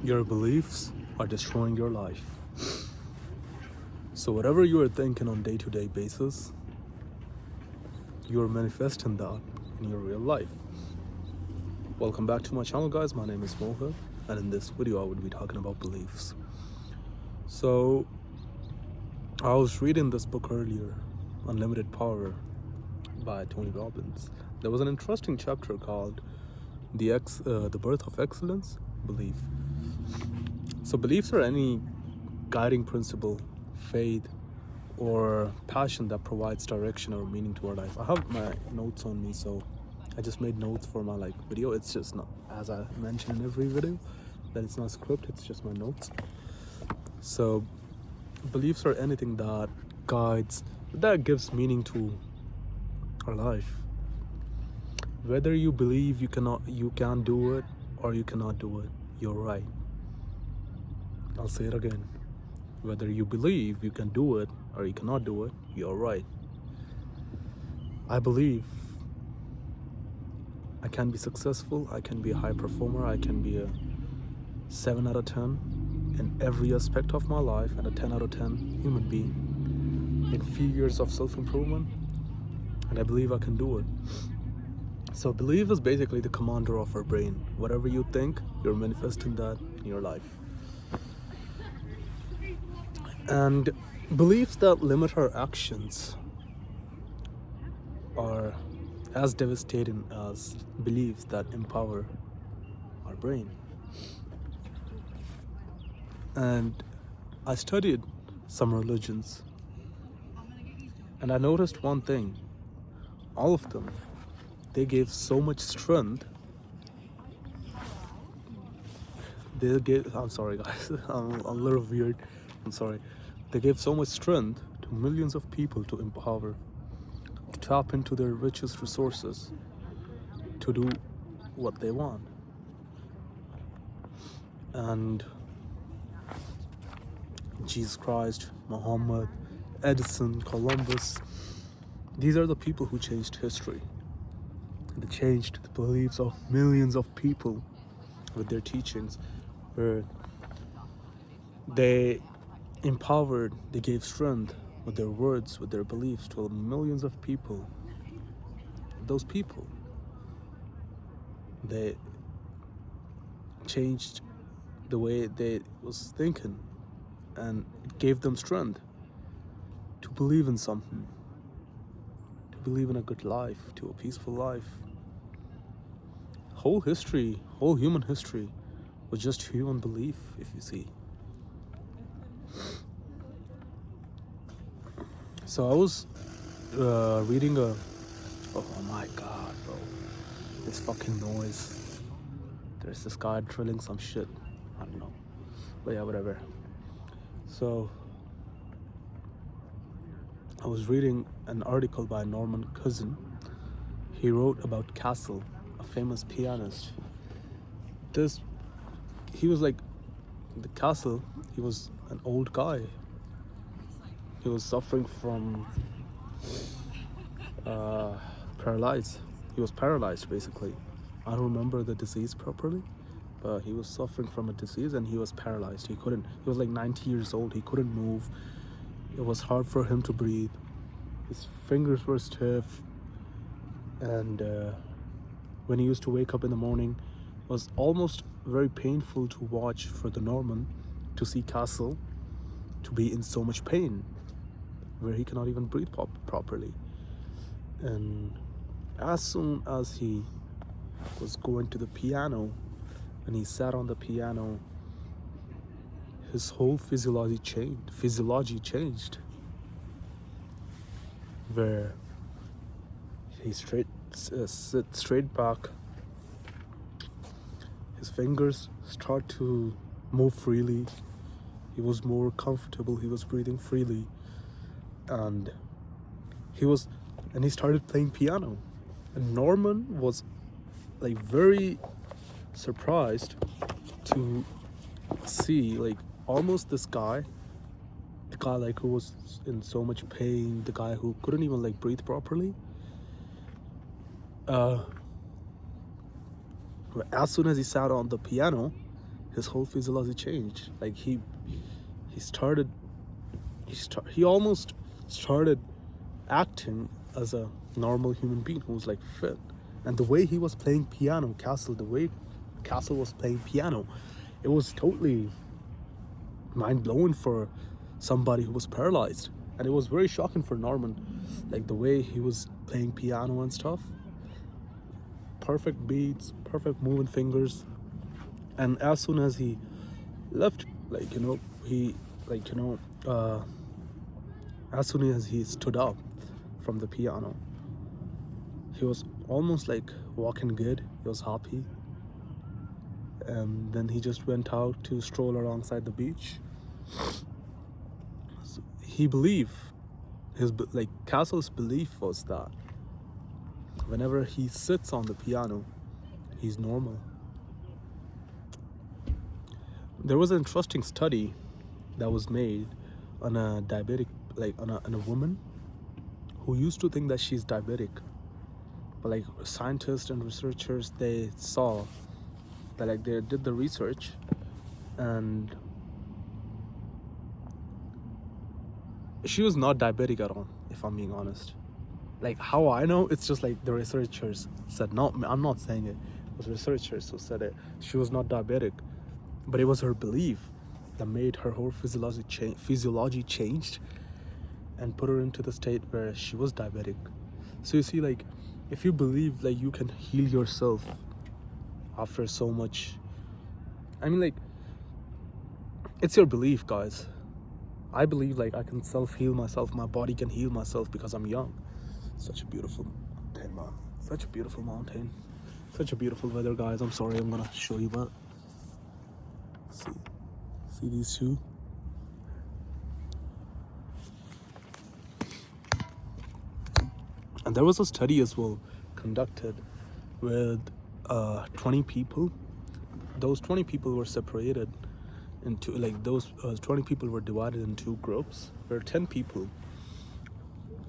Your beliefs are destroying your life. So whatever you are thinking on day-to-day basis, you are manifesting that in your real life. Welcome back to my channel, guys. My name is Mohit, and in this video I would be talking about beliefs. So I was reading this book earlier, Unlimited Power by Tony Robbins. There was an interesting chapter called the Birth of Excellence, Belief. So beliefs are any guiding principle, faith, or passion that provides direction or meaning to our life. I have my notes on me, so I just made notes for my video. It's just not, as I mention in every video, that it's not script, it's just my notes. So beliefs are anything that guides, that gives meaning to our life. Whether you believe you can do it or you cannot do it, you're right. I'll say it again. Whether you believe you can do it or you cannot do it, you're right. I believe I can be successful, I can be a high performer, I can be a 7 out of 10 in every aspect of my life and a 10 out of 10 human being in few years of self-improvement, and I believe I can do it. So belief is basically the commander of our brain. Whatever you think, you're manifesting that in your life. And beliefs that limit our actions are as devastating as beliefs that empower our brain. And I studied some religions, and I noticed one thing. All of them, they gave so much strength. I'm sorry guys, I'm a little weird, I'm sorry. They gave so much strength to millions of people to empower, to tap into their richest resources, to do what they want. And Jesus Christ, Muhammad, Edison, Columbus, these are the people who changed history. They changed the beliefs of millions of people with their teachings, where they empowered, they gave strength with their words, with their beliefs to millions of people. Those people, they changed the way they was thinking, and it gave them strength to believe in something, to believe in a good life, to a peaceful life. Whole history, whole human history was just human belief, if you see. So I was reading oh my god, bro, this fucking noise. There's this guy drilling some shit, I don't know, but yeah, whatever. So I was reading an article by Norman Cousin. He wrote about Castle, a famous pianist. He was like, the Castle, he was an old guy. He was suffering from paralyzed. He was paralyzed, basically. I don't remember the disease properly, but he was suffering from a disease and he was paralyzed. He was like 90 years old. He couldn't move. It was hard for him to breathe. His fingers were stiff. And when he used to wake up in the morning, it was almost very painful to watch for the Norman, to see Castle to be in so much pain, where he cannot even breathe properly. And as soon as he was going to the piano, and he sat on the piano, his whole physiology changed, where he sit straight back, his fingers start to move freely, he was more comfortable, he was breathing freely, and he started playing piano. And Norman was like very surprised to see like almost this guy, the guy like who was in so much pain, the guy who couldn't even like breathe properly. As soon as he sat on the piano, his whole physiology changed. Like he started he almost started acting as a normal human being who was like fit. And the way he was playing piano, the way Castle was playing piano, it was totally mind blowing for somebody who was paralyzed. And it was very shocking for Norman, like the way he was playing piano and stuff. Perfect beats, perfect moving fingers. And as soon as he left, as soon as he stood up from the piano, he was almost like walking good. He was happy. And then he just went out to stroll alongside the beach. He believed, Castle's belief was that whenever he sits on the piano, he's normal. There was an interesting study that was made on a diabetic, on a woman who used to think that she's diabetic. But like scientists and researchers, they saw that like they did the research, and she was not diabetic at all, if I'm being honest. Like how I know, it's just like the researchers said. No, I'm not saying it. It was researchers who said it. She was not diabetic, but it was her belief that made her whole physiology changed and put her into the state where she was diabetic. So you see, like, if you believe like you can heal yourself after so much, I mean, like, it's your belief, guys. I believe like I can self-heal myself. My body can heal myself because I'm young. Such a beautiful mountain, man. Such a beautiful mountain. Such a beautiful weather, guys. I'm sorry, I'm gonna show you, but see these two? And there was a study as well conducted with 20 people. Those 20 people were separated into, like, those 20 people were divided in two groups. There were 10 people,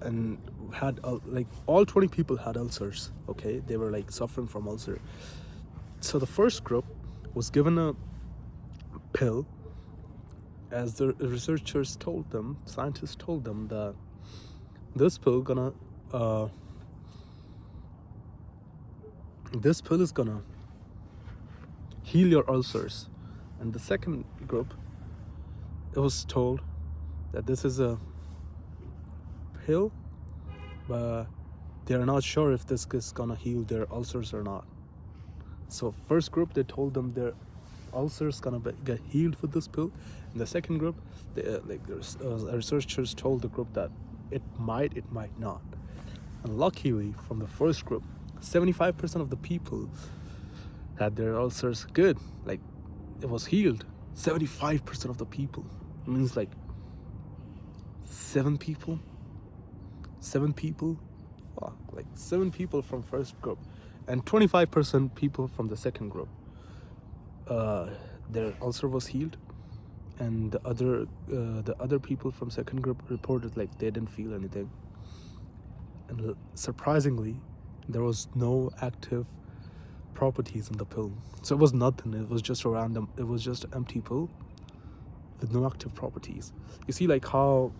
and had like all 20 people had ulcers. Okay, they were like suffering from ulcer. So the first group was given a pill, as the researchers told them, scientists told them that this pill is gonna heal your ulcers. And the second group, it was told that this is a pill, but they're not sure if this is gonna heal their ulcers or not. So first group, they told them their ulcers gonna get healed with this pill. In the second group, researchers told the group that it might not. And luckily, from the first group, 75% of the people had their ulcers good, like it was healed. 75% of the people. It means like 7 people, like 7 people from first group, and 25% people from the second group. Their ulcer was healed, and the other people from second group reported like they didn't feel anything. And surprisingly, there was no active properties in the pill. So it was nothing. It was just it was just an empty pill with no active properties. You see, like how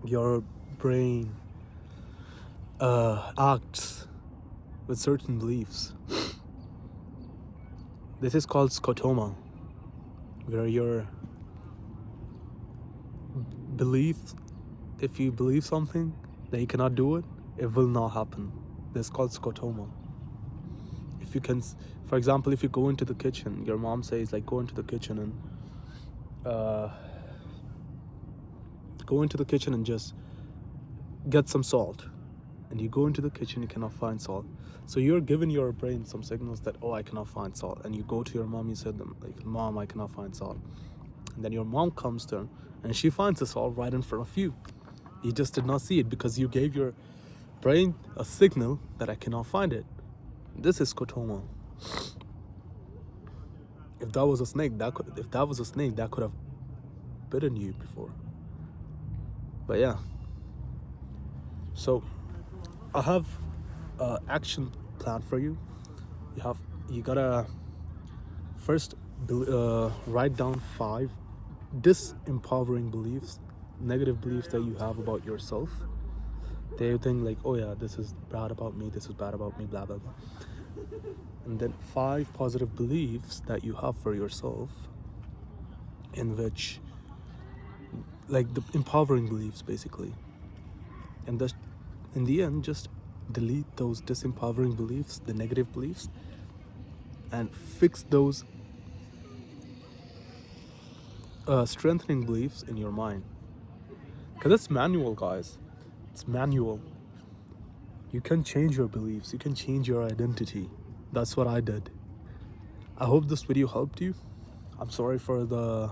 your brain acts with certain beliefs. This is called scotoma, where your belief, if you believe something that you cannot do it, it will not happen. This is called scotoma. If you can, for example, if you go into the kitchen, your mom says like go into the kitchen and just get some salt, and you go into the kitchen, you cannot find salt. So you're giving your brain some signals that, oh, I cannot find salt. And you go to your mom, you said them like, Mom, I cannot find salt. And then your mom comes to her and she finds the salt right in front of you. You just did not see it because you gave your brain a signal that I cannot find it. This is scotoma. If that was a snake, that could have bitten you before. But yeah. So I have an action plan for you. You gotta first write down 5 disempowering beliefs, negative beliefs that you have about yourself. They think like, oh yeah, this is bad about me, this is bad about me, blah blah blah. And then 5 positive beliefs that you have for yourself, in which, like, the empowering beliefs basically. And thus, in the end, just delete those disempowering beliefs, the negative beliefs, and fix those strengthening beliefs in your mind. Because it's manual, guys. It's manual. You can change your beliefs, you can change your identity. That's what I did. I hope this video helped you. I'm sorry for the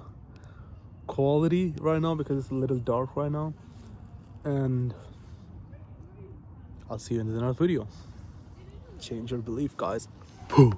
quality right now because it's a little dark right now. And I'll see you in the next video. Change your belief, guys. Pooh.